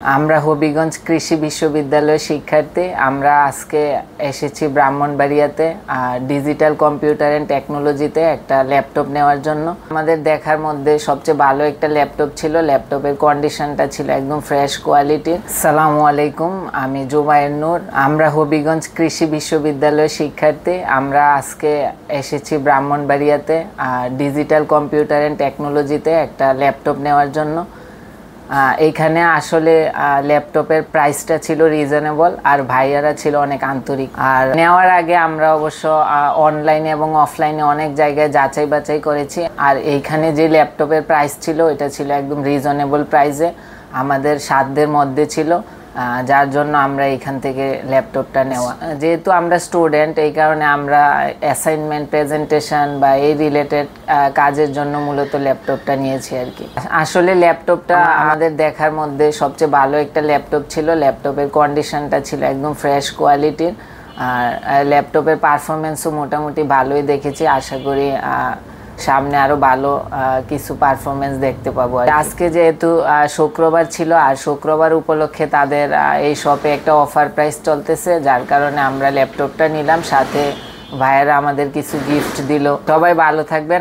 আমরা হবিগঞ্জ কৃষি বিশ্ববিদ্যালয়ের শিক্ষার্থী। আমরা আজকে এসেছি ব্রাহ্মণবাড়িয়াতে ডিজিটাল কম্পিউটার অ্যান্ড টেকনোলজিতে একটা ল্যাপটপ নেওয়ার জন্য। আমাদের দেখার মধ্যে সবচেয়ে ভালো একটা ল্যাপটপ ছিল। ল্যাপটপের কন্ডিশনটা ছিল একদম ফ্রেশ কোয়ালিটির। আসসালামু আলাইকুম, আমি জুবায়ের নূর। আমরা হবিগঞ্জ কৃষি বিশ্ববিদ্যালয়ের শিক্ষার্থী। আমরা আজকে এসেছি ব্রাহ্মণবাড়িয়াতে ডিজিটাল কম্পিউটার অ্যান্ড টেকনোলজিতে একটা ল্যাপটপ নেওয়ার জন্য। এইখানে আসলে ল্যাপটপের প্রাইসটা ছিল রিজনেবল, আর ভাইয়ারা ছিল অনেক আন্তরিক। আর নেওয়ার আগে আমরা অবশ্য অনলাইনে এবং অফলাইনে অনেক জায়গায় যাচাই বাছাই করেছি। আর এইখানে যে ল্যাপটপের প্রাইস ছিল এটা ছিল একদম রিজনেবল প্রাইসে, আমাদের সাধ্যের মধ্যে ছিল, যার জন্য আমরা এখান থেকে ল্যাপটপটা নেওয়া। যেহেতু আমরা স্টুডেন্ট, এই কারণে আমরা অ্যাসাইনমেন্ট, প্রেজেন্টেশন বা এই রিলেটেড কাজের জন্য মূলত ল্যাপটপটা নিয়েছি আর কি। আসলে ল্যাপটপটা আমাদের দেখার মধ্যে সবচেয়ে ভালো একটা ল্যাপটপ ছিল। ল্যাপটপের কন্ডিশনটা ছিল একদম ফ্রেশ কোয়ালিটির, আর ল্যাপটপের পারফরমেন্সও মোটামুটি ভালোই দেখেছি। আশা করি সামনে আরো ভালো কিছু পারফরমেন্স দেখতে পাবো। আজকে যেহেতু শুক্রবার ছিল, আর শুক্রবার উপলক্ষে তাদের এই শপে একটা অফার প্রাইস চলতেছে, যার কারণে আমরা ল্যাপটপটা নিলাম। সাথে ভাইয়েরা আমাদের কিছু গিফট দিল। সবাই ভালো থাকবেন।